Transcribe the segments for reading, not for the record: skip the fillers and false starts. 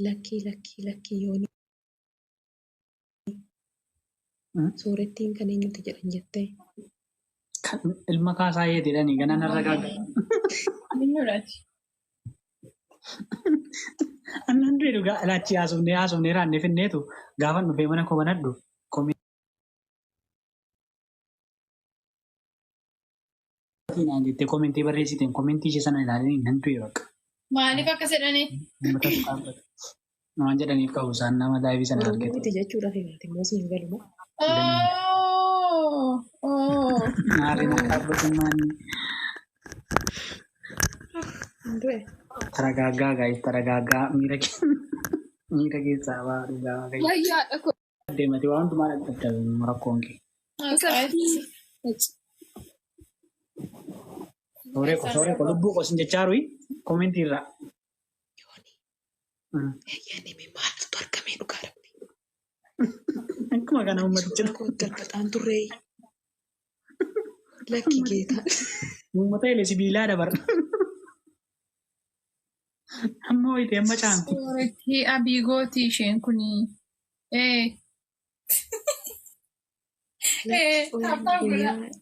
Lakkii yooni soorettiin kan eenyuti jedhan jettee. Kan ilma kaasaa jedhanii ganaan irra gaaga. Annan du'e dhugaa alaachi haasofnee raannee finneetu gaafa dhufee mana koo banadhu komentii barreessiteen komentii ishee sana ilaalanii nan du'e bakka. Maaliif akkas jedhanii? Waan jedhaniif qabu isaan nama daa'imni sana argate. Oromooti jechuudha fe'ate moosii hin galuma. Maarree na dhaabbatummaan Du'e. taragaaggaa gaa'is taragaaggaa miira keessaa waa dhugaa gaa'is. Wayyaadha kun. Deematee waan hundumaa dhaggeeffatan rakkoon kee. Sooree ko lubbuu qosin jechaaruyi komentii irraa. Yaani maaltu argamee dhugaa dhabde. Akkuma kana uummaticha Galbataan turree. Lakki geetaa. uummata ilee sibiilaa dabarra. Amma wayitee amma caamti. Sooretti abiigooti isheen kuni.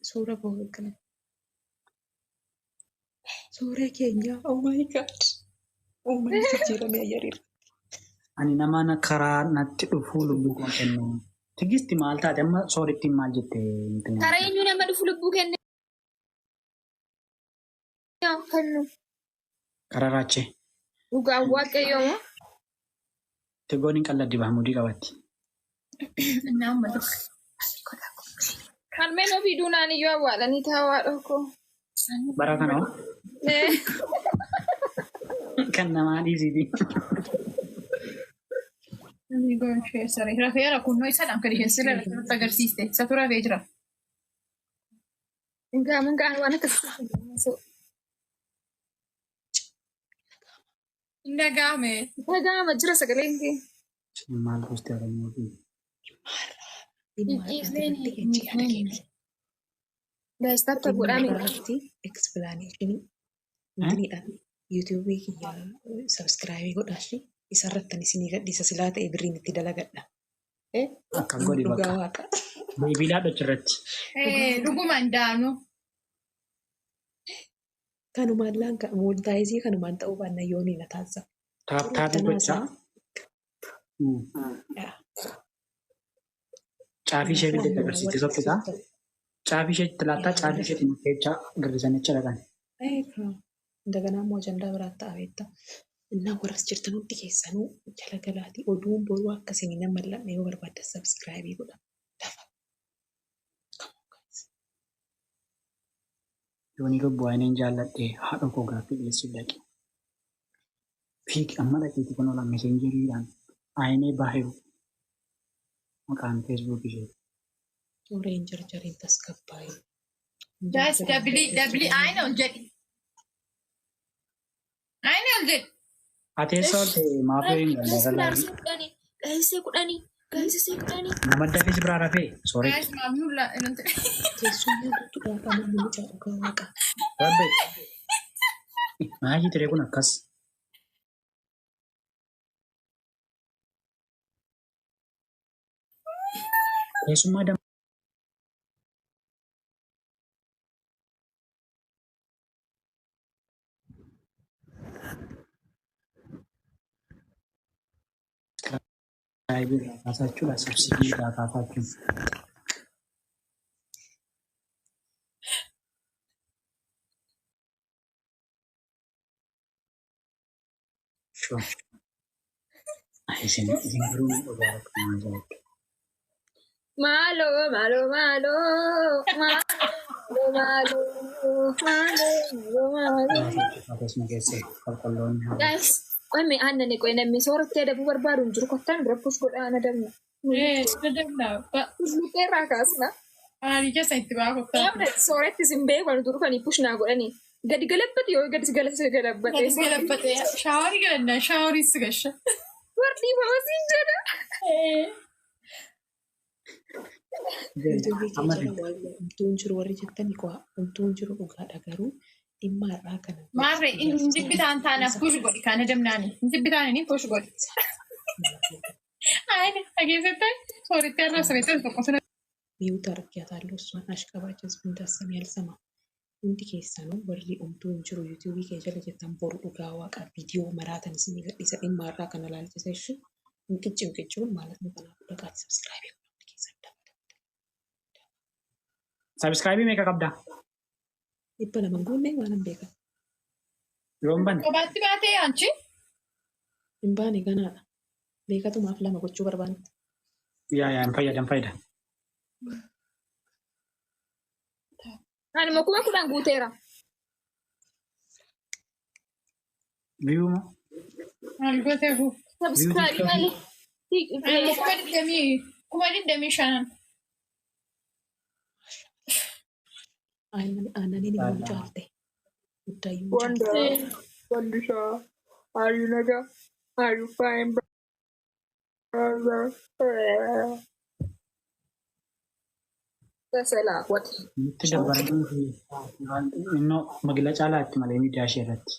Suura boogana. Suuraa keenya oh my god. Uummanni jijjiirame ayyariira. Ani namaan karaa natti dhufuu lubbuu koo kennu. Tigisti maal taate amma soorettiin maal jettee? Karaa eenyu nama dhufu lubbuu kenne? Kennu. Karaa raachee. Dhugaan waaqayyoo. Tegoon hin qalladdi bahamudii qabatti. Nama dhufu. Kan meenoo fi duunaan iyyuu awwaalanii taa'aa dhokko. Bara kana hoo? Kan namaa dhiisiti. Abiigoon ishee saree rafeera kunnoo isadhaan kan isheen sirra irratti agarsiiste. Isatu rafee jira. Hingaan waan akkasii. Indagaame. Indagaama jira sagaleen kee. Maal gosti argamu fi. Gaazexaatti godhame. Explanation. Intiniidhaan yuutuubii kiyya sabskiraaybii godhaashi isarrattan isinii gadhiisa silaa ta'e birriin itti dalagadha. Akka godhi bakka. Beebilaa dhachirratti. Dhugumaan daanu. Kanumaan laanka mooltaayizii kanumaan ta'uu baannaan yoonii na taasisa. Taaptaabii gochaa. Caafii ishee bidda agarsiiste soffisaa. Caafii ishee itti laattaa caafii isheetiin keechaa girrisanicha dhaqan. Daganaa immoo ajandaa biraatti ta'abeetta. Innaa warras jirtan hundi keessanuu jala galaatii oduun boruu akkasiin nama mallatne yoo barbaadda sabskiraayibii godha. Yoonii lubbuu ainiin jaalladhee haadha koo gaaffii dhiyeessuu dhaqe. Fiigi amma dhaqiitii kun oolan meseenjeriidhaan ainee baay'ee maqaan feesbuuk ishee. Suureen jarjariin tasgabbaa'ee. Guys, dabli aina ol jedhi. Aina ol jedhi. Ati eessa oolte maafii hin galle? Gaayisee kudhanii. Nama dafis biraa rafee sooree. Guys, maamnulla. Keessummaa guutuu gaafa namni mucaa dhugaa waaqa. Rabbe. Maayii ture kun akkas. Keessummaa dama. Baay'ee kaasachuudha subsidii kaasachuun. Sure. Isin garuu dhugaa akkamaa jirtu. Malo. Akkasuma keessee qulqulloonni haa. Guys, qoyme aannan qoy namni soorattee dabuu barbaaduun jiru kottaan biraffus godhaa na dabna. Muteerraa kaasna. Itti baa kottaa. Sooratti isin beekan durfanii pushnaa godhanii. Gadi galabbate yoo gadi galabbate. Gadis galabbate. Shaaworii galanna shaaworii si gasha. Warri baasiin jedha. Yuutuubii keessa homtuun jiru warri jettanii homtuun jiru dhugaadha garuu dhimma irraa kana. Maarree inni bitaan taanaaf push godhi kana damnaani. Inni bitaan inni push godhi. Ayni dhageessatti sooritti irra sabeetti tokko sana. Mi'oota argataalloo sun ashqabaaches hundaasanii alsama. Hundi keessanuu warri omtuu hin jiru yuutuubii kee jala jettan boru dhugaa waaqaa viidiyoo maraatan isin gadhiisa dhimma irraa kana laalchisa jechuun hinqicciin maalas nu kanaaf dhaqaati sabskiraabii hundi keessan dabala. Sabskiraabii meeqa qabdaa? 200 guunnee waan hin beekan. Yoon banne? Kophaatti baatee anchi? Hin baane ganaadha. Beekatumaaf 2 gochuu barbaanne. Yaa hin fayyada. Ani makuma kudhan guuteera. Biyuma? Maal gootee huu? Sabskiraabii malee. Kuma 25. Aannan immoo caalte. Guddaayyuu caalte. Wandisha, are you nigga? Are you fine, brother? That's a lot. What? Nutti dabaranii fi innoo magila caalaatti malee miidiyaa ishee irratti.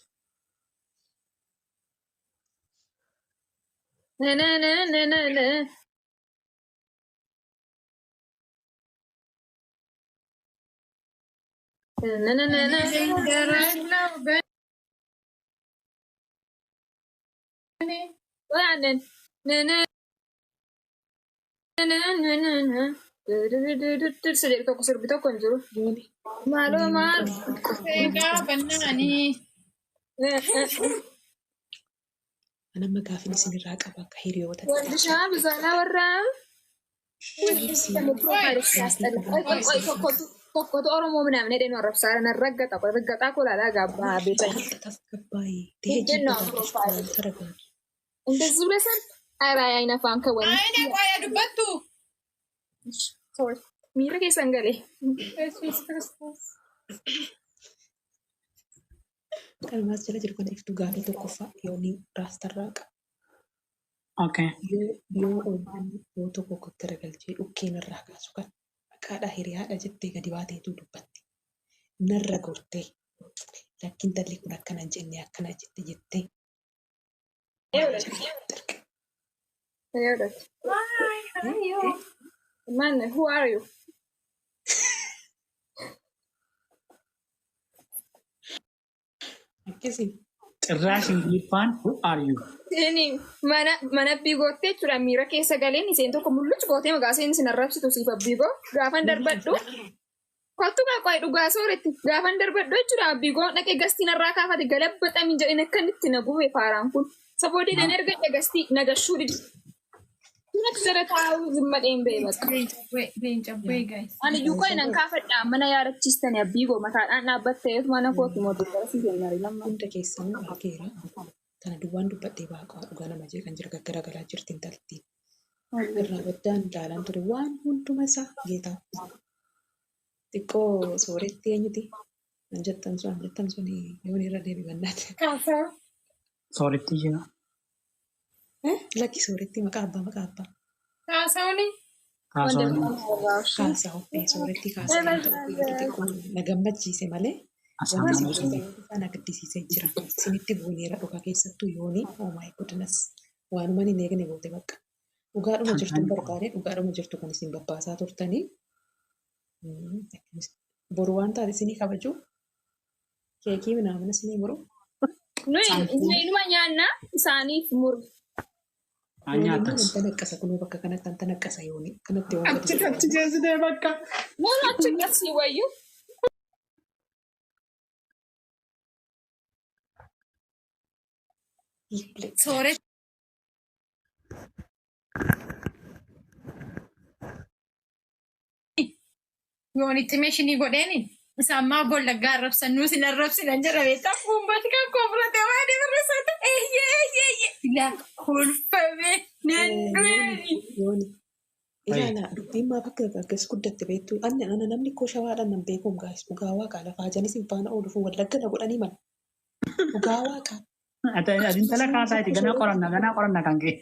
Na. Sedih toko serbi toko anjuru. Malu mal. Egaa bannaanii. Ana magaafin isinirraa qaba akka hiriyoota. Wandisha bizana warra. Tokko Oromoo minamne dheedhee arrabsaa na raggataa kolaadhaa gabbaa beekan. እንደዚህ ብለሳል ኧረ አይነ ፋን ከወን Ayni qoya dubbattu. ሶሪ ሚራ ከሰንገሌ Yesuus Kiristoos. Kalmaas jala jiru kana iftuu gaarii tokkoffaa yoonii raastarraaqa. Okay. Yoo uumaan yoo tokko garagalchee dhukkeen irraa kaasu kan maqaadhaa hiriyaadha jettee gadi baateetu dubbatti. Narra gortee lakkiin talli kun akkana jennee akkana jettee. Man, who are you? Akkasii. Cirraash Ingiliffaan who are you? Ini mana bigootee jechuudha miira keessa galeen isheen tokko mul'ucu gootee maqaa isheen isin arrabsitu siif abbigoo gaafan darbadhu. Kottu qaqqooyi dhugaa sooretti gaafan darbadhu jechuudha abbigoo dhaqee gastiin irraa kaafate galabbaxamii jedheen akka itti naguube faaraan kun. Saboodii dan erga dhagasti nagashuu didi. Tunak jara taa'uu zimma dheenbee bakka. Leenca bu'ee guys. Ani yuuqoo inan kaafadhaa mana yaadachiistanii abbigoo mataadhaan dhaabbattee mana kootti mootii barasiisee marii lamma. Hunda keessanuu argeera. Kana duwwaan dubbadhee baaqaa dhugaa nama jee kan jira gaggaragalaa jirti intaltiin. Irraa baddaan ilaalaan ture waan hunduma isaa geetaa. Xiqqoo sooretti eenyuti? Anjattan sun yoon irra deebi'annaati. Kaasaa. Sooretti jira. Lakki sooretti maqaa abbaa. Kaasaawuni. Kaasaa hoffee sooretti kaasaa na gammachiise malee. Sana gaddisiisee jira. Sinitti buuneera dhugaa keessattuu yoonii oh my goodness waanuma hin eegne goote bakka. Dhugaadhuma jirtu barbaade dhugaadhuma jirtu kan isin babbaasaa turtanii. Boru waan taate isinii kabaju. Keekii minaamin isinii muru. Nuyi inuma nyaanna isaaniif muru. Nyaatas. Kan naqqasa kunoo bakka kanatti kan naqqasa yoonii kanatti waan Achi geessitee bakka. Mana achi gasii wayyu. Sooretti. Yoon itti meeshinii godheeni isaan maa boolla gaarrabsan nuus hin arrabsinan jedha beektaa uummati kan koofurate waan barreessate eeyyee ila kolfame nandu'eeni. Ilaala dubbiin maaf akka akkas guddatte beektu ana namni koo shawaadhaan nan beekuun gaa'is dhugaa waaqaa lafaa janis hin faana ooluuf wallagga na godhanii mala. Dhugaa waaqaa. Intala kaasaa itti ganaa qorannaa kan kee.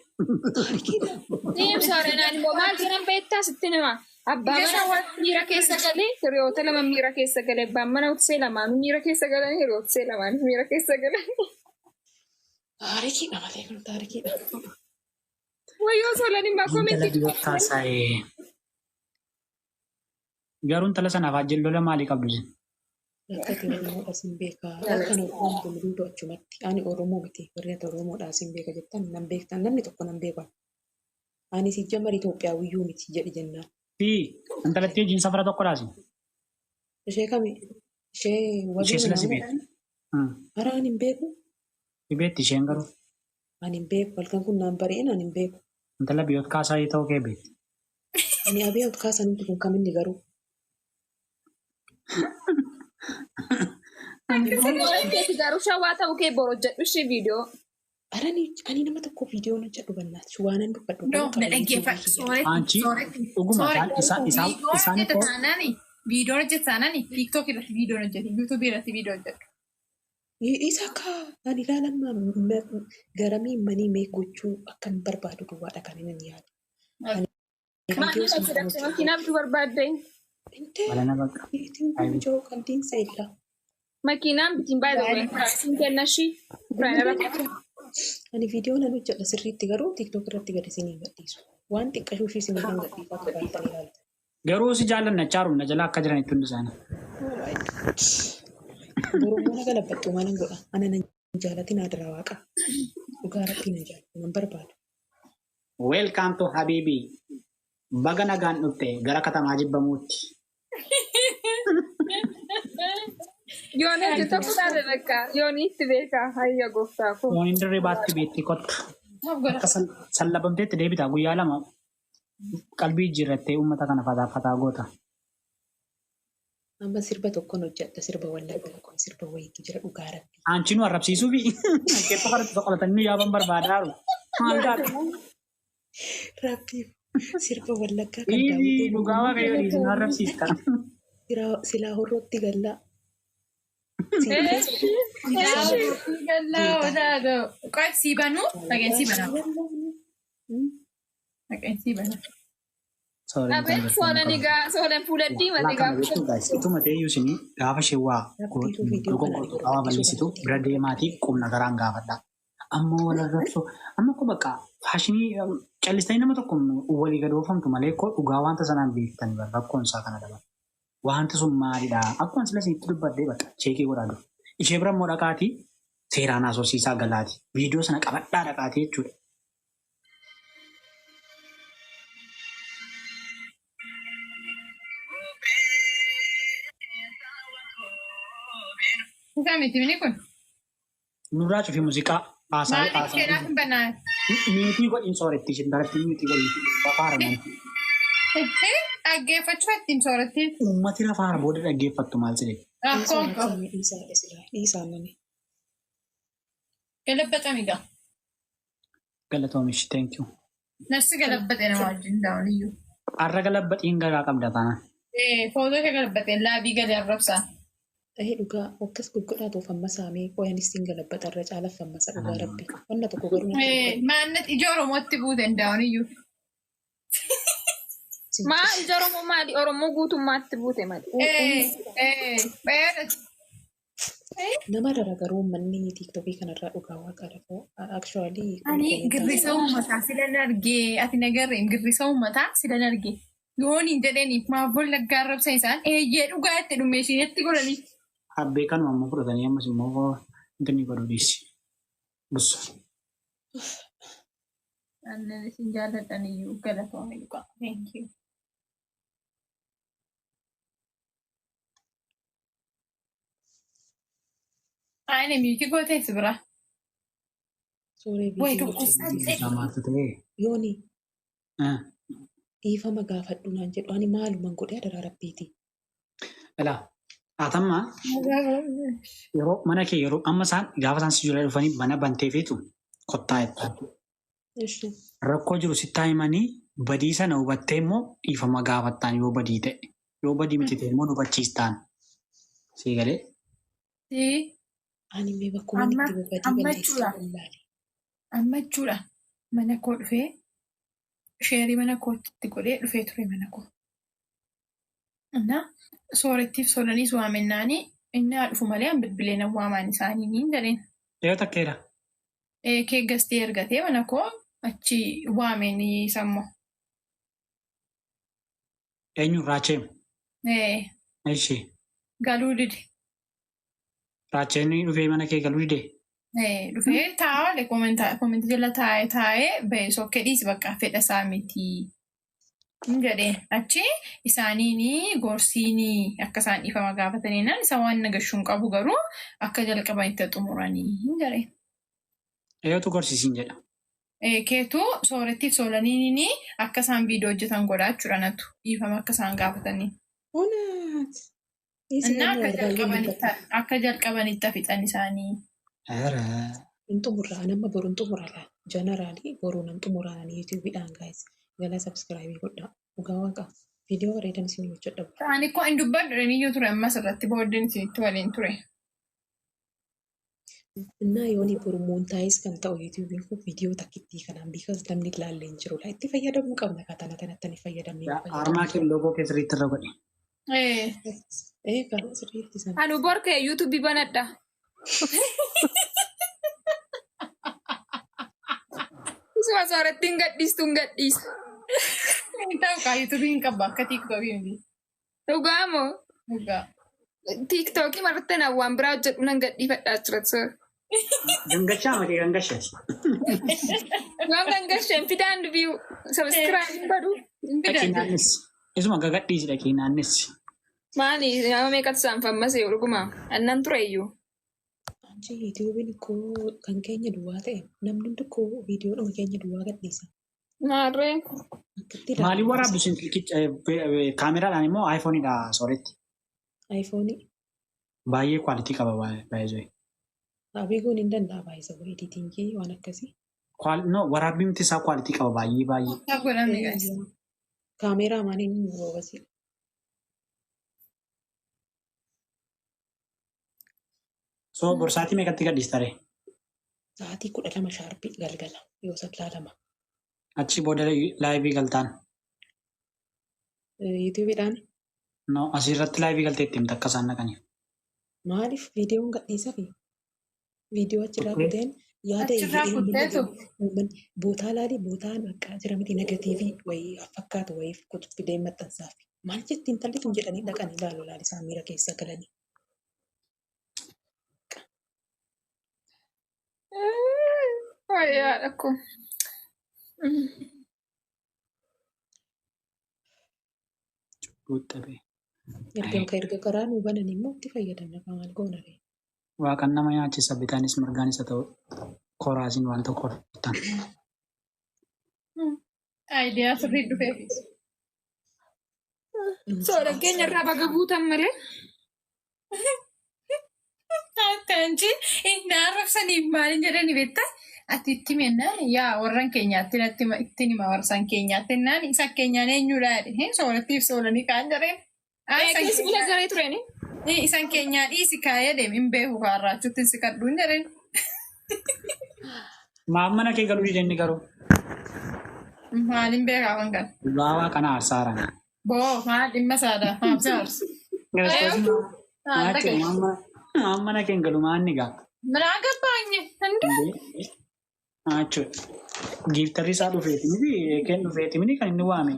Deemsa haaranaan immoo maal jiran beektaa sitti nama Abbaan mana miira keessa galee hiriyoota lama miira keessa galee abbaan mana utsee lamaan miira keessa galan hiriyoota lamaan miira keessa galan. Taarikiidha malee kun taarikiidha. Wayyoo solanii maa Intala koomenti. biyyoota taasisee. Garuu intala sanaaf ajjellola maalii qabdu isin? Akkati Oromoodha sin beekaa. Akka Oromoon kun hunduu achumatti. Ani Oromoo miti. Warreen Oromoodha sin beeka jettan nan beektan namni tokko nan beekan. Ani si jammar Itoophiyaa wiyyuu miti jedhi jennaan. Fi intalatti wajjin safara tokko dhaasin. Ishee kami? Ishee Ishee sila si wabii beektu. Hara ani hin beeku. Si beekti isheen garuu. Ani hin beeku. Halkan kun naan bari'in ani hin beeku. Intala biyyoota kaasaa yoo ta'u kee beekti. Ani abee ot kaasantu kun kaminni garuu. Keeti garuu shawaa ta'uu kee boroo jedhu ishee viidiyoo. Ani nama tokko viidiyoo hojjedhu bannaati. Waanan dubbadhu. No, na dhaggeeffadhu. Anchi dhuguma isaan immoo Viidiyoo hojjetaanani TikTok irratti viidiyoo hojjetu, YouTube irratti viidiyoo hojjetu. Isa akka ani ilaalan garamii manii mee gochuu akka hin barbaadu duwwaadha kan inni yaadu. Maaliif asirratti makiinaa bituu barbaadde? balana bakka. Ijoo kan diinsaidha. Makiinaan bitiin baay'ee siin kennashi. Ani viidiyoo nan hojjedha sirriitti garuu TikTok irratti gadi isinii gadhiisu. Waan xiqqashuu fi isinii kan gadhiifaa qabaatan ilaalta. Garuu si jaallanna chaaruun na jala akka jiranitti hundi isaanii. Oromoo na galabbattu maalan godha. Ana nan jaalatin adara waaqa. Dhugaa irratti nan jaalatu nan barbaadu. Welcome to Habibi. Baga nagaan dhufte gara katamaa jibbamuutti. Yoon hojjeta kutaadha bakka. Yoon itti beekaa hayya gooftaa koo. Yoon hin dirribaatti beetti kottu. Akka sallabamteetti deebita guyyaa lama qalbii jijjiirrattee uummata kana fataa goota. Amma sirba tokkoon hojjedha sirba wallaggaa kun sirba wayiitu jira dhugaa irratti. Aanchi nu arrabsiisuu fi keessa faratti soqolatanii yaaban barbaadaaru. Maal gaadha? Rabbii sirba wallaggaa kan Iibii dhugaa waaqayyoo dhiisuu arrabsiista. silaa horrootti gallaa. Sii banuu? Dhageen sii banaa. Dhageen sii banaa. Abeen soolan egaa soolan fuuladii mati gaafa. Ituma ta'eyyuu isinii gaafa shewwaa qawaa bal'isitu bira deemaatii qubna garaan gaafadha. Ammoo wal arrabsoo amma kun bakka faashinii callistanii nama tokko walii gad oofamtu malee dhugaa wanta sanaan beektanii rakkoon isaa kana dabala. Wanti sun maalidhaa? Akkuma sila isinitti dubbadhee bakka cheekii godhaa jiru. Ishee bira immoo dhaqaatii seeraan haasofsiisaa galaati. Viidiyoo sana qabadhaa dhaqaatii jechuudha. Isaa miti bini kun? Nurraa cufi muuziqaa haasaa Maaliif keedhaaf hin banaa? Miitii godhin sooretti ishin baratti miitii godhin faara nama. Dhaggeeffachuu ittiin soorattiin. Uummati lafaara booda dhaggeeffattu maal jedhee. Rakkoon qabu. Dhiisaan nani. Galabbaxami gaa. Galatoomish thank you. Nassi galabbaxee nama wajjin daawwan iyyuu. Har'a galabbaxiin garaa qabda taana. Footoo ishee galabbaxee laabii gadi arrabsaa. Ta'ee dhugaa akkas gurgudhaatu famma saamee qoyanis siin galabbaxa irra caalaaf fammasa dhugaa rabbi. Wanna tokko garuu Maannat ija Oromootti buuteen daawwan iyyuu. Maa ija Oromoo maali? Oromoo guutummaatti buute maali? nama dara garuu manni tiiktokii kanarraa dhugaa waaqa dhafoo actually. Ani girrisa uummataa silan argee ati nagarree girrisa uummataa silan argee. Yoon hin jedhaniif maaf wallaggaa arrabsa isaan eeyyee dhugaa itti dhume ishiinetti godhanii. Abbee kanuma ammoo fudhatanii ammas immoo inni godhu dhiisi. Bussa. Annan isin jaalladhan iyyuu galatoomee dhugaa. Thank you. Ayne miyuuti gootee si bira. Suuree Wayi viidiyoo tokko Samaatti ta'ee. yooni dhiifama gaafadhu naan jedhu ani maaluman godhee adaraa rabbiiti. Ilaa haatammaa yeroo mana kee yeroo amma isaan gaafa isaan si jira dhufanii mana banteefiitu kottaa jettaa. Rakkoo jiru sittaa himanii badii sana hubattee immoo dhiifama gaafattaan yoo badii ta'e yoo badii miti ta'e immoo hubachiistaan. Sii galee. Ani mee bakkuma itti badii balleessaa ilaali. Ammachuudha. Mana koo dhufee sheerii mana kootti godhee dhufee ture mana koo. Ana soorettiif solanis waamennaani inni dhufu malee an bilbilee na waamaan isaanii niin jedheen. Yoo takkeedha. Kee gastee ergatee mana koo achi waameen sammoo. Eenyu Raacheen? Ishee. Galuu dide. Raacheen dhufee mana kee galuu dide? Dhufee taa'aa koomenti jala taa'ee ba'ee sokkedhiis bakka fedha isaa miti. Jedheen achi isaaniin gorsiin akka isaan dhiifama gaafataniinaan isa waan nagashuun qabu garuu akka jalqabanitti xumuranii jedheen. Eeyyotu gorsiisiin jedha. Keetuu soorettiif solaniin akka isaan viidiyoo hojjetan godhaa jechuudha natu dhiifama akka isaan gaafatanii. Akka jalqabanitti fixan isaanii. Xumurraa nama boruun xumurraa jeneraalii boruun xumuranii yuutuubiidhaan gaayis. Gala subscribe godhaa. Dhugaa waaqa viidiyoo bareedan isin hojjedha. Ta'anii koo hin dubbadhu iyyuu ture ammas irratti booddeen isinitti waliin ture. Innaa yooni boru moontaayis kan ta'u yuutuubiin kun viidiyoo takkittii kanaan bifa namni ilaallee hin jirudha. Itti fayyadamuu qabna katana kanatti ni fayyadamne. Armaa kee loogoo kee sirriitti irra godhe. Kan sirriitti sana. Anu borkee yuutuubii banadha. Isuma soorettiin gadhiistuun gadhiisa. Ta'u kaa yuutuubiin qaba akka tiiktookii miti. Dhugaa moo? Dhugaa. Tiiktookii marratti na waan biraa hojjedhu nan gadhiifadhaa jira. Gangachaa malee gangasheeti. Waan gangasheen fidaan dubiyu sabskiraabiin badhu. Dhaqiinaannis. Isuma gagadhiisi dhaqiinaannis. Maali nama meeqatu saanfammasee dhuguma annan ture iyyuu. Anchi yuutuubiin koo kan keenya duwwaa ta'e namni hundi koo viidiyoodhuma keenya duwwaa gadhiisa. Maarree. Maaliif waraabdu isin kaameraadhaan immoo aayifooniidha sooretti? Aayifoonii. Baay'ee kwaalitii qaba baay'ee. Abiigoon hin danda'a baay'isa editingii waan akkasii. Waraabbii miti isaa kwaalitii qaba baay'ee. Kaameeraa maaliin hin roobasi. So borsaatii meeqatti gadhiistare? Sa'aatii 12 shaarpii galgala yoo saglaalama. Achi booda laayivii galtaan? Yuutuubiidhaan? No, asirratti laayivii galtee ittiin takka isaan naqaniif. Maaliif viidiyoon gadhiisa fi viidiyoo achirraa kuteen yaada bootaa laalii bootaan akka jira miti negatiivii wayii fakkaatu wayii fidee maxxansaaf. Maal jettiin tallifuun jedhanii dhaqanii ilaaluu laali isaan miira keessa galanii. Wayyaa dhakku. Erga karaa nuu banan immoo itti fayyadamna maal goonaree. Waaqan nama nyaachisa bitaanis mirgaanis haa ta'u koraasiin waan tokko hortan. Aayidiyaa sirrii dhufee. Soora keenya irraa baga buutan malee. Akkanji inni arrabsaniif maaliin jedhani beektaa? Ati itti mennaan yaa warran keenyaatti itti nima warsan keenyaatti naan isa keenyaan eenyudha jedhe soorattiif soolanii kaan jareen. Keessa bila garee tureeni. Isan keenyaa dhiisi kaayee deemi hin beeku kaarraachuutti si kadhuun jedheen. Maammana kee galuu dideenni garuu. Maaliin beekaa kan galu? Baawaa kana arsaaran. Boo maal dhimma saadaa maamsi aarsu. Maammana kee galu maanni gaa. Minaa gabbaanye hunda. Acho giiftarri isaa dhufeeti miti eekeen dhufeeti miti kan inni waame.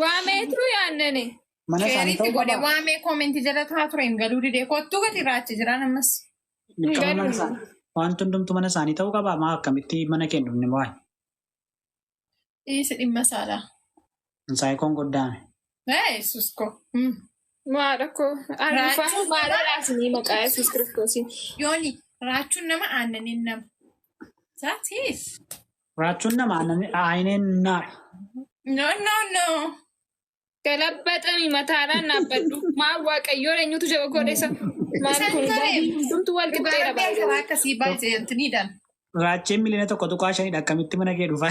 Waamee turu yaannani. Mana isaanii ta'uu godhe waamee koomentii jala taa ture hin galuu didee kottuu gadi raachi jiran ammas. Wanti hundumtu mana isaanii ta'uu qaba maa akkamitti mana kee dhufne waa'ee. Dhiisi dhimma saadaa. Saayikoon goddaame. Susko. Maadha koo. Arrufaa maadha laasnii maqaa Yesuus Kiristoosiin. Yooni raachuun nama aannaniin nama. Saatiif. Raachuun nama aananiin naadha. No. Galabbaxami mataadhaan dhaabbadhu. Maal waaqayyoon eenyutu jaba godheessa. Maal kun hundumtu wal qixxeedha baay'ee. Akkasii baay'ee jantiniidhaan. Raacheen miliyoona tokko tuqaa shanidha akkamitti mana kee dhufa.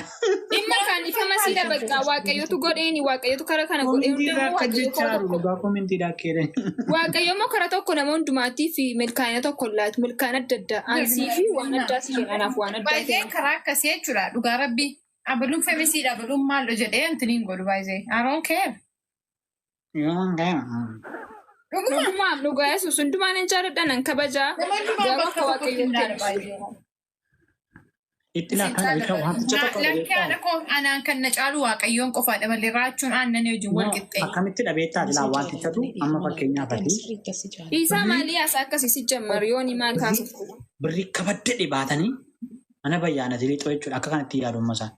Dhimma kan ifa masiidha bakka waaqayyotu godheeni waaqayyotu kara kana godhee waaqayyo immoo kara tokko nama hundumaattii fi milkaa'ina tokko laatu milkaan adda addaa ansii fi waan addaa si jedhanaaf waan addaa. Baay'ee karaa akkasii jechuudha dhugaa rabbii. Abaluun femisiidha abaluun maallo jedhee antiniin godhu baay'ee. Aroon kee. Dhugumaan dhugaa Yesuus hundumaan hin jaalladhan an kabajaa garuu akka waaqayyotti Itti laakkaan bitaa wanticha tokko Lakkaadha koo anaan kan na caalu waaqayyoon qofaadha malee raachuun aannan wajjin wal qixxee. akkamitti dhabeettaa ilaa wantichatu amma fakkeenyaaf ati Isaa maalii haasaa akkasii si jammaru yoon maal kaasuuf birrii kabadde dhibaatanii mana bayyaanatii lixoo jechuudha akka kanatti yaadumma isaan.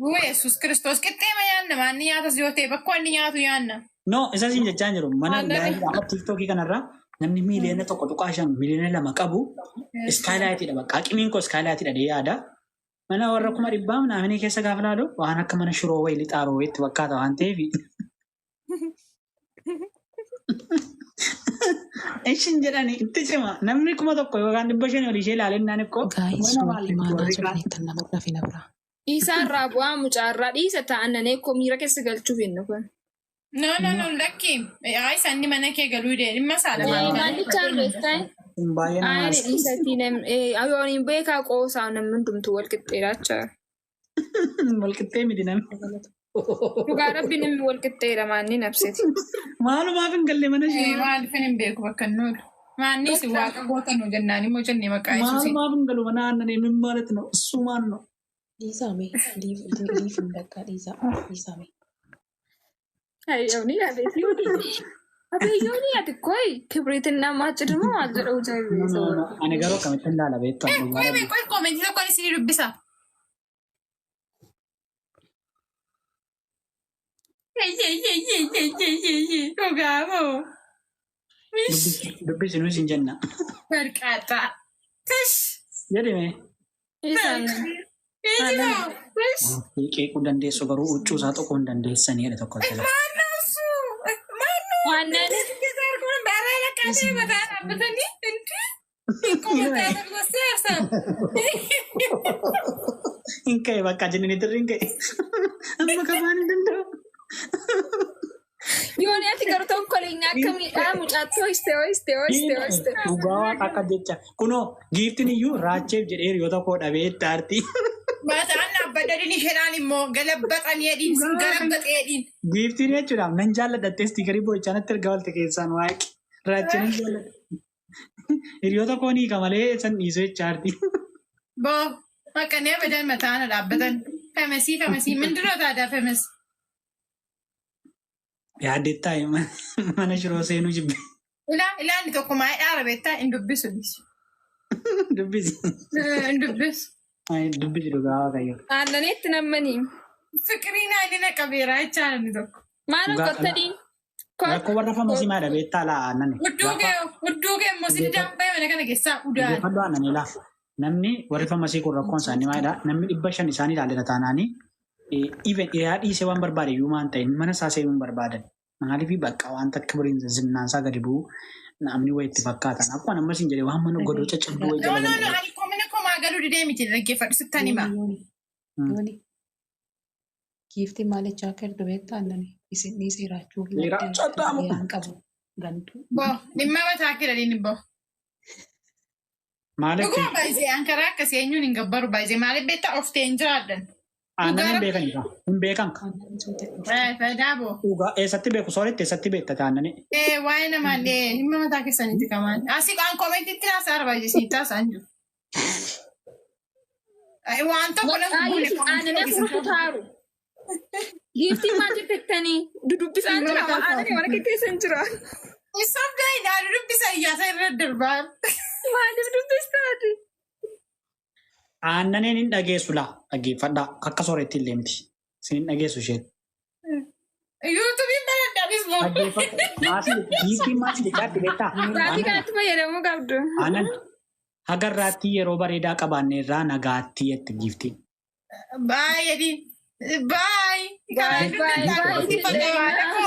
Guu Yesuus Kiristoos qixxeema yaanna maanni nyaatas yoo ta'e bakka inni nyaatu yaanna. No isa siin jechaa jiru mana amma tiiktookii kanarraa namni miiliyoona 1.5 miiliyoona 2 qabu iskaayilaayitiidha bakka qimiin koo iskaayilaayitiidha dee yaada. Mana warra 100 naamanii keessa gaafa laalu waan akka mana shiroo wayii lixaaroo wayiitti fakkaata waan ta'eef. Ishin jedhani itti cima namni 1,000 yookaan 500 olii ishee ilaalennaan ikkoo. Isaa irraa bu'aa mucaarraa dhiisa ta'annanee koo miira keessa galchuuf hinnu kun. No, lakki. Ay, sanni mana kee galuu dee dhimma saalamaa. Maallichaan beektaa? Aayini dhiisatti yooniin beekaa qoosaa namni hundumtuu wal qixxeedhaachaa. Wal qixxee miti namni. Dhugaa rabbi namni wal qixxeedha maanni nabsiti. Maalumaaf hin galle mana ishee. Maaliif hin beeku bakka nuti. Maannis waaqa goota nu jennaan immoo jennee maqaa Yesuusiin. Maalumaaf hin galu mana aannanii min maalatti no sumaan no. Dhiisaame liif hin dakkaa dhiisaame. Ayyooni abeyyooni ati koi kibriitiin namaa cidhumoo maal jedhu jaabiisa. Ani garuu akkamitti ilaala beektaa. Qoy koomentii tokko isin dubbisa. Dhugaamoo. Dubbisi nuyi siin jenna. Barqaaxaa. Tish. Jedhime. Qeequu dandeessu garuu huccuu isaa tokko hin dandeessanii jedhe tokko jala. Waanan hin ka'e bakka jennee dirri hin ka'e. Amma kabaan hin danda'u. yooni ati garuu tokko leenyaa akkamiidhaa mucaatti hoiste. Dhugaa waaqa akka jecha kunoo giiftiin iyyuu raacheef jedhee hiriyoota koo dhabee itti aartii. Maataan abbadadin isheenaan immoo galabbaxan jedhiin galabbaxee jedhiin. Giiftiin jechuudhaaf nan jaalladhattee stiikarii boo'ichaanatti erga walte keessaan waaqi. Raacheen hin jaalladha. Hiriyoota koo ni hiika malee san dhiisoo jecha aartii. Boo maqanee abadan mataana dhaabbatan. Famesii mindinoo taadaa fames. Yaaddeettaa mana shiroo seenuu jibbe. Ilaanni tokko maayii dhaara beektaa hin dubbisu. Dubbisi. Hin dubbisu. Dubbisi dhugaa waaqayyo. Aannaneetti nammanii. Fiqiriin aadina qabeeraa jechaan inni tokko. Maal qottadiin? Rakkoo warra famasii maadha beektaa laa aannan. Hudduu kee immoo si dambee mana kana keessaa udaan. Odeeffannoo aannanii laa. Namni warri famasii kun rakkoon isaanii maadha. Namni 500 isaanii ilaalera taanaanii. Even dhiyaa dhiisee waan barbaade iyyuu maan ta'in mana isaa seenuu hin barbaadan. Maaliif bakka wanta akka biriin zinnaansaa gadi bu'u namni wayitti fakkaatan. Akkuma nammas hin jedhee waan mana godoo caccabduu wayii jala galu. Ani koomina komaa galuu didee miti dhaggeeffadhu sittan hima. Giiftiin maalichaa akka erga beektaa aannanii isin dhiisee raachuu Dhiiraan qabu gantuu. Boo dhimma mataa kira dhiin boo. Maaliif Dhuguma baay'isee ankaraa akkasii eenyuun hin gabbaru baay'isee maaliif beektaa of ta'een jiraadhan. aannan hin beekanidha. Hin beekan. Faayidaa boo. Dhugaa eessatti beeku sooritti eessatti beekta taannani. Waa'ee namaan dhimma mataa keessanitti qaban. Asii waan koomentiitti haasaa barbaachisi taasaan jiru. Waan tokko nama bulle Aannan fuutu taaru. Giiftiin maal jettettanii dudubbisaan jira aannan mana keessa hin jira. isaaf gaa'inaa dubbisa iyyaasa irra darbaa. Maaliif dubbistaati? Aannaniin hin dhageessu laa dhaggeeffadhaa akka sooretti illee miti. Isin hin dhageessu isheen. Yuutuubiin baradhaanis boo. Giiftiin maasii dhiqaatti beektaa? Raatii kanatti fayyadamuu qabdu. Aannan hagarraatti yeroo bareedaa qabaanne irraa nagaatti jette giiftiin. Baay'ee baay'ee.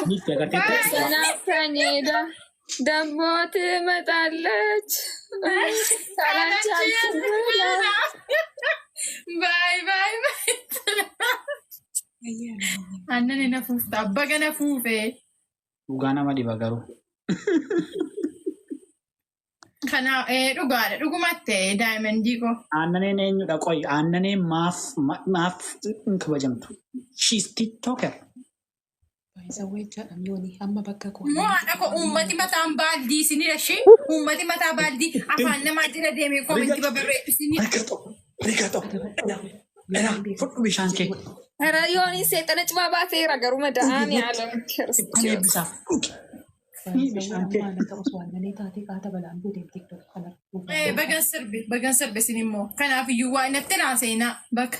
Giiftii agarteetti. Sanaaf kanyeedha. Dammooti maxaallachi. Baay'ee. Aannan na fuufta abba gana fuufee. Dhugaa nama dhiba garuu. Kanaaf dhugaadha dhugumatti daa'imman koo. Aannaniin eenyudha qoyi? Aannaniin maaf hin kabajamtu? She's TikToker. Baay'isa waychaadhaan yoonii amma bakka koo. Haadha koo uummati mataan baaldii isinidha ishee. Uummati mataa baaldii afaan namaa jala deemee koomentii babarreessinii. Fudhu bishaan kee. Ara yoonii seexana cimaa baateera garuu madaa'aan yaala. Kan eebbisaaf. Bagan sirbe isin immoo. Kanaaf iyyuu waa inatti naa seenaa bakka.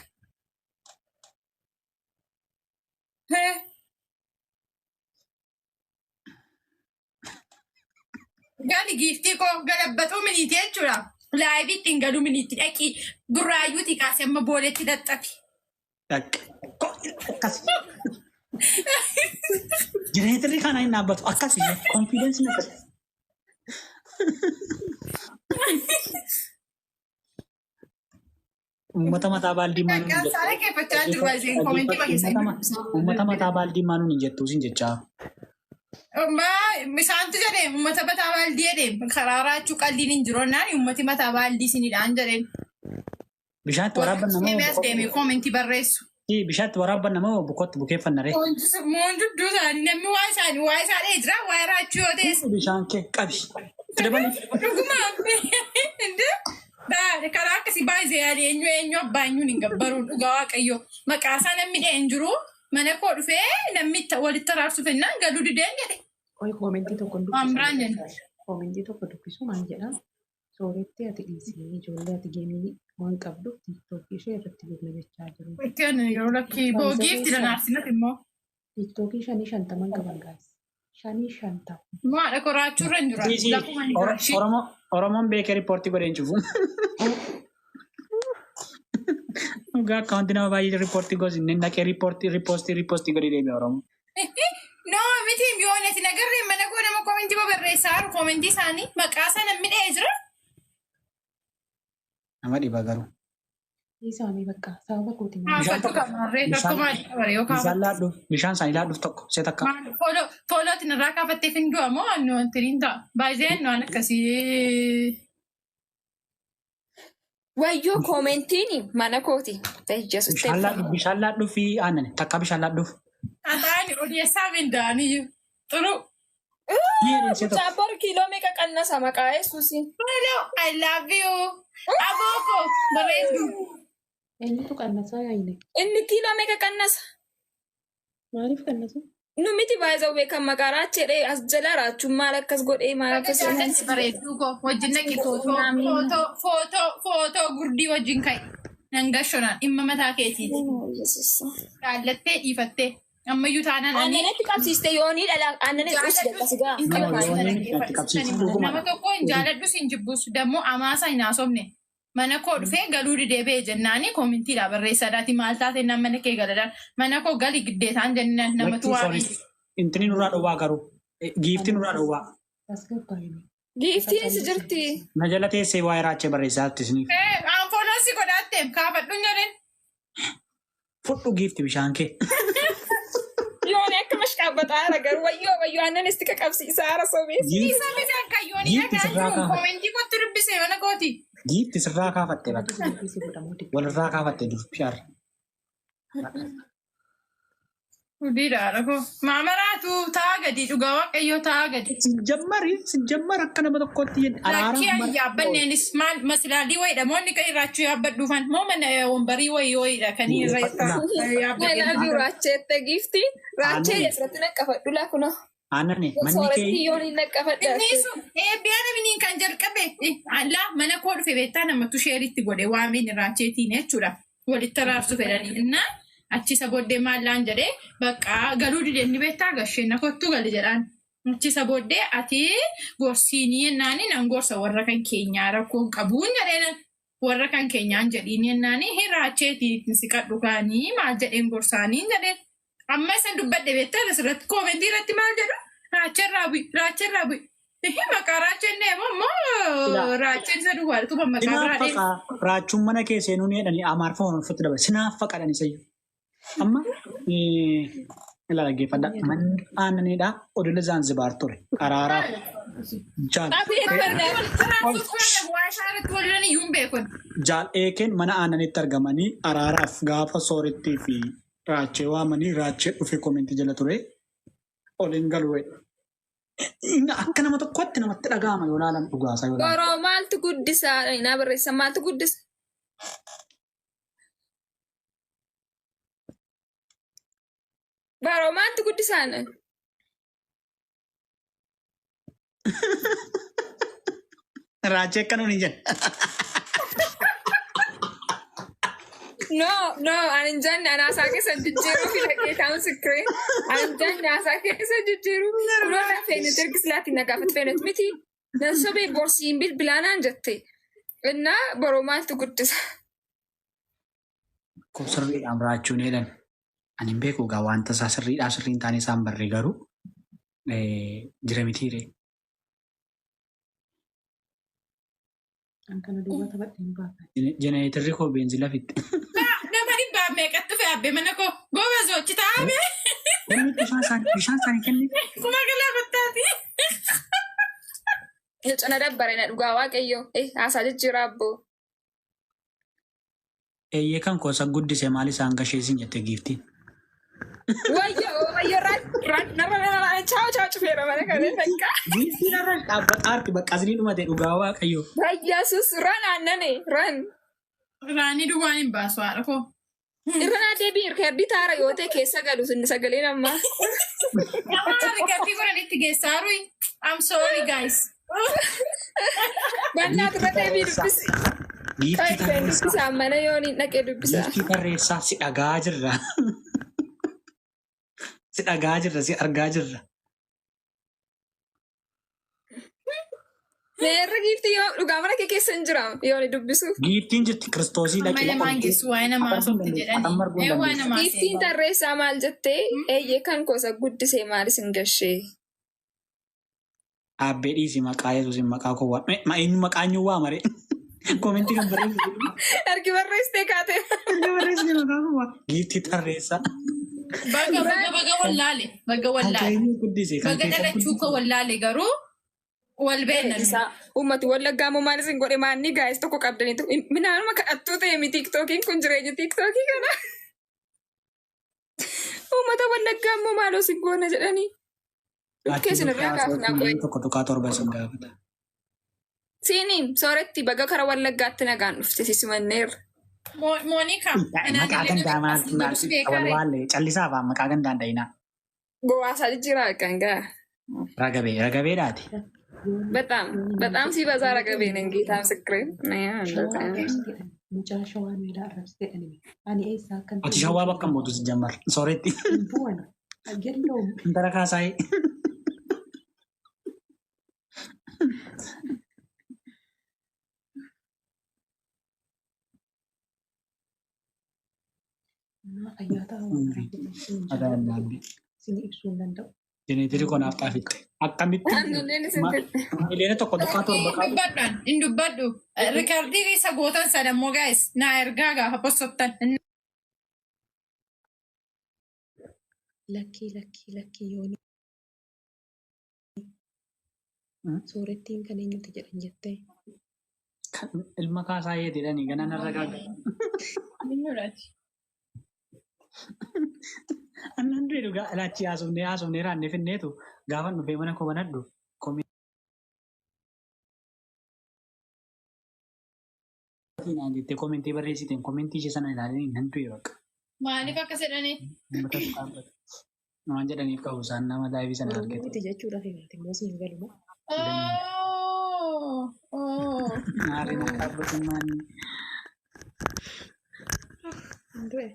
Gali giiftii koo galabbaxuu miniitii jechuudha. Laayivii ittiin galuu miniitti dhaqii burraayyuutii kaasee amma booletti dadhabi. Jireenya kana hin dhaabbatu akkasii konfiidensii na qabu. Uummata mataa baaldii maanuun hin jettu. Saala keeffachaa jiru baay'een koomentii baay'ee. Uummata mataa baaldii maanuun hin jettu sin jechaa. Isaantu jedhee uummata mataa baaldii jedhee karaa raachuu qalliin hin jiru naan uummati mataa baaldii isinidhaan jedheen. Bishaatti waraabban namoo. Deemee as deemee koomentii barreessu. Bishaatti waraabban namoo bukotti bukeeffanna ree. Moondudduu isaanii namni waa isaanii jira waa raachuu yoo ta'es. Bishaan kee qabi. Dhugumaa karaa akkasii baay'ee yaadee eenyu abbaan hin gabbaruun dhugaa waaqayyoo maqaa isaa namni dha'een jiru mana koo dhufee namni walitti araarsuuf ennaan galuu dideen jedhe. Koomentii tokko Amraan jenna. Koomentii tokko dubbisu maal jedhaa? Sooretti ati dhiisii ijoollee ati geemii waan qabduuf tiiktookii ishee irratti gurgurachaa jiru. Ittiin yeroo lakkii boogiifti danaarsinat immoo. Tiiktookii 50 qaban gaas. 50. Maadha koraachuurra hin jira. Oromoon beekee riippoortii godheen cufu. Dhugaa akkaawuntii nama baay'ee riippoortii gosi naqee riippoostii godhee deemee Oromoo. No, miti yoon ati nagarree mana koo nama koomentii barreessaa jiru koomentii isaanii maqaa isaa namni dha'ee jira. Nama dhiba garuu. Isaanii bakka sababa kootiin. Fakkii kamarree akkuma dabaree yookaan. Bishaan isaanii laadhuuf tokko see takka. Foolootiin irraa kaafatteef hin du'a moo annu wanti hin ta'a. Baay'een waan akkasii. Wayyoo koomentiin mana kooti. Bishaan laadhuuf fi aannan takka bishaan laadhuuf. Ataani odeessaa minda'anii xuru. Chaappar kiiloo meeqa qannasa maqaa Yesuusi. I love you. Abooko bareedu. Eenyutu qannasaa yaa'ine? Inni kiiloo meeqa qannasa? Maaliif qannasa? Nu miti baay'ee beekan maqaa raachedhee as jala raachuun maal akkas godhee maal akkas godhee. Bareedu koo wajjin naqi footoo gurdii wajjin ka'e. Nangashonaan dhimma mataa keetiiti. Jaallattee dhiifattee. Ammayyuu taanaan Aannanitti qabsiiste yoonii dhala aannanitti qabsiiste akkasigaa. Nama tokko hin jaaladhus hin jibbus dammoo amaasa hin haasofne. Mana koo dhufee galuu didee bee jennaanii koomintiidhaa barreessaadhaati maal taate nama mana kee galadhaan mana koo gali giddeetaan jennaan namatu waa. Intini nurraa dhowwaa garuu giifti nurraa dhowwaa. Giiftiin si jirti. Na jala teessee waa'ee raachee barreessaatti isiniif. Aanfooloon si godhaatteef kaafadhuun jedheen. Fudhu giifti bishaan kee. Yooni akka mashkaabbataa garuu wayyoo aannan isti qaqabsiisaa haara sobeessi. Isa bishaan kan yoonii dhagaa koomentii kottu dubbisee mana kooti. Giifti sirraa kaafattee bakka. Walirraa kaafattee dubbisaarra. Guddiidhaadha koo. Maamaraatu ta'a gadi dhugaa waaqayyoo ta'a gadi. Sinjammar akka nama tokkotti Lakkii yaabbanneenis maal masilaalii wayiidha moonni kan irraachuu yaabbadhuufan moo mana wambarii wayiidha kan irra yaabbadhu. Raacheette giifti raachee asirratti naqqafadhu laakuna. Aannan manni Sooretti yooniin naqqafadha. Innisu eebbiyaa namni kan jalqabe allaa mana koo dhufe beektaa namatu sheeritti godhe waameen raacheetiin jechuudha. Walitti araarsu fedhanii innaa. Achisa booddee maallaan jedhee bakka galuu didee inni beektaa gasheenna kottu gali jedhaan. Achisa booddee ati gorsiinii yennaanii nan gorsa warra kan keenyaa rakkoon qabuun jedheen warra kan keenyaan jedhiin yennaanii hirraacheetiin siqadhu kaanii maal jedheen gorsaanii jedheen. Amma isan dubbadhe beektaa asirratti koomentii irratti maal jedhu raachirraa bu'i. Maqaa raacheen immoo raacheen isa duwwaatu maqaa biraadhee. Raachuun mana keessee nuuni jedhanii amaarfama uffatti dabale sinaafa qadhan isayyuu. Amma ila dhaggeeffadha manni aannaniidha odola Zanzibar ture qaraaraaf jaal eekeen mana aannanitti argamanii araaraaf gaafa soorettii fi raachee waamanii raachee dhufe koomentii jala ture Olin galu. Inga akka nama tokkotti namatti dhaga'ama yoo ilaalan dhugaasaa yoo ilaalan. Boroo maaltu guddisaa? Naa barreessa maaltu guddisa? Boroo maaltu guddisaan? Raajii akka nuuni jenna. No, ani janne anaasaa keessa jijjiiruu fi dhaqee taa'uun sikkiree. Ani janne anaasaa keessa jijjiiruu. Kuloota feenet ergislaatti nagaafat feenet miti. Nan sobee borsiin bilbilaanaan jette. Innaa boroo maaltu guddisa? Kun sirriidhaan biraachuun jedhan. Ani hin beeku egaa wanta isaa sirriin taane isaan barree garuu jira mitiire. Kan kana duuba taphadhee hin baafne. Jenereetirri koo beenzila fitti. Nama dhibbaa meeqatti fe'e abbee mana koo goobaa sochi taa'ame. Inni bishaan isaanii kenne. Kuma galaa battaati. Cina dabbare na dhugaa waaqayyoo. Haasaa jijjiiraa abboo. Eeyyee kan koosa guddise maal isaan gasheesin jette giiftiin. Wayyo narra chaaw cufeera mana kana takka. Giiftiin irra dhaabbaxaarti bakka asii dhumate dhugaa waaqayyoo. Rayyaasus ran aannane ran. Raanii duwwaan hin baasu haadha koo. Irra deebii hirkaddi taara yoo ta'e keessa galu sinni sagaleen ammaa. Nama rikkattii godhanitti geessaaru. I'm sorry guys. Bannaatu irra deebii dubbisi. Kan dubbisaan mana yoon hin dhaqee dubbisaa. Giiftii barreessaa si dhagaa jirra. Si dhagaa jirra si argaa jirra. Meerra giiftii yoo dhugaa mana kee keessa hin jiraam yoon dubbisuuf. Giiftiin jirti kiristoosii dhaqee. Malee maangessu waa'ee namaa softi jedhanii. Waa'ee namaa Giiftiin tarreessaa maal jettee eeyyee kan koosa guddisee maalis hin gashee. Abbee dhiisii maqaa Yesuusin maqaa koo waa. Eenyu maqaa eenyu waa maree. Komentii kan barreessu. Ergi barreessitee kaatee. Ergi barreessitee maqaa koo waa. Giiftii tarreessaa. baga wallaale. Baga wallaale. Baga dhalachuu koo wallaale garuu wal beeknan. Uummati wallaggaa moo maalis hin godhe maanni gaa'is tokko qabdaniitu. Minaanuma kadhattuu ta'e mi tiiktookiin kun jireenya tiiktookii kana. Uummata wallaggaa moo maalos hin goone jedhanii. Keessan irraa kaafnaa qo'e. Tokko tokkaa torba sin gaafata. Siiniin sooretti baga kara wallaggaatti nagaan dhufte sisimanneerra. Monika. Maqaa gandaa maal walwaalle callisaa fa'aa maqaa gandaan dhayinaa. Gowwaasaa jijjiiraa kan gaa. Ragabeedhaati. በጣም ሲበዛ ረገቤ ነኝ ጌታ ምስክሬ Mucaa shawaa meedaa arrabsitee dhani. Ani eessaa akkan Ati shawaa bakka mootu si jammar. Sooretti. bu'ana. Yelloo Intara kaasaayee. ayyaata Adaan daabbii. sini ibsuu hin danda'u. Jeneetirii konaaf xaafitte. Akkamitti? Mileena tokko tokkaa torba qabu. Dubbadhaan hin dubbadhu. Riikardii isa gootan sadammoo gaa'is naa ergaa gaafa posottan. Lakkii yooni. Soorettiin kan eenyuti jedhan jettee. Ilma kaasaayee jedhanii ganaan irra gaagara. Annan du'e dhugaa alaachi haasofnee raannee finneetu gaafa dhufee mana koo banadhu. Komentii barreessiteen komentii ishee sana ilaalee nan du'e bakka. Maaliif akkas jedhanii? Waan jedhaniif qabu isaan nama laayivii sana argate. Miti jechuudhaaf himaate moosii hin galuma. Naarri na dhaabbatummaan Du'e.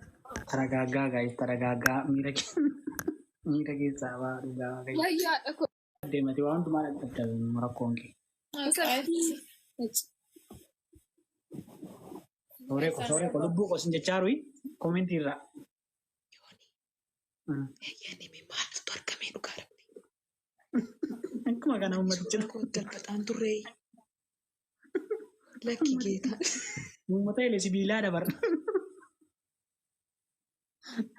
taragaagaa gaa'is taragaagaa miira keessaa ba'aa dhugaa gaa'is. Wayyaadha koo. Deemate waan hundumaa dhaggeeffatu rakkoon kee. Sooree ko lubbuu qosin jechaaru komentii irraa. Eeyyanii mi maaltu argamee dhugaa dhabde. Akkuma kana uummaticha. Darbaxaan turree. Lakki geetaa. Uummata ilee sibiilaa dabarra.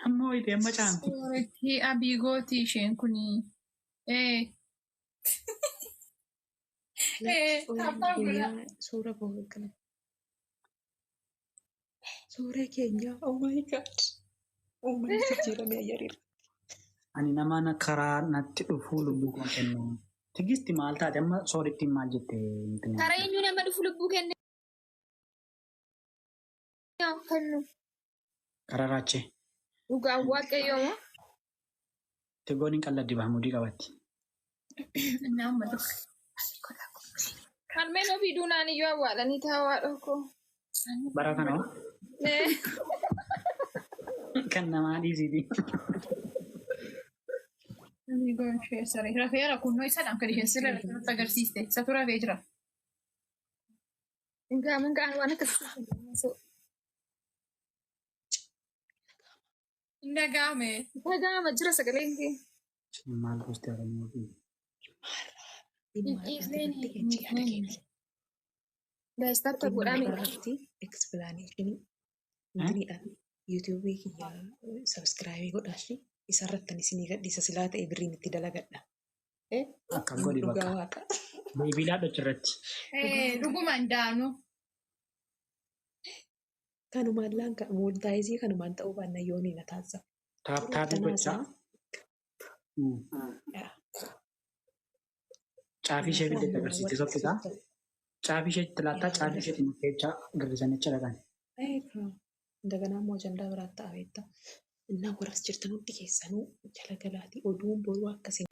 Amma wayitee amma caamti. Sooretti abiigooti isheen kuni. Suura bohoggan. Suuraa keenya oh my god. Uummanni jijjiirame ayyariira. Ani nama karaa natti dhufuu lubbuu koo kennu. Tigisti maal taate amma sooritti maal jettee? Karaa eenyu nama dhufu lubbuu kenne kennu. Karaa raachee. Dhugaan waaqayyoo moo? Tegoon hin qalladdi bahamudii qabatti. Nama dhufu. Harmeen ofii duunaan iyyuu awwaalanii taa'aa dhokko. Bara kana hoo? Kan namaa dhiisiti. Namni goon ishee saree rafeera kunnoo isaadhaan kan isheen sirra irratti agarsiiste. Isatu rafee jira. Hingaan waan akkasii. Dhagaame. Dhagaama jira sagaleen kee. Maal gosti Oromoo fi Gaazexaatti godhame. Explanation. Intiniidhaan yuutuubii kiyya sabskiraayibii godhaashi isarratti isinii gadhiisa silaa ta'e birriin itti dalagadha. akka godhi bakka. Dhugaa waaqa. Beebilaa dhachirratti. Dhugumaan daanu. Kanumaan laanka moontaayizii kanumaan ta'uu baannaa yoonii na taasisa. Taaptaabii gochaa. Caafii ishee biddeetti agarsiiste soffisaa. Caafii isheetti laattaa caafii isheetti mukkeechaa girrisanicha dhaqan. Daganaa immoo ajandaa biraatti ta'aa beektaa. Innaa warras jirtan hundi keessanuu jala galaatii oduun boruu akkasii.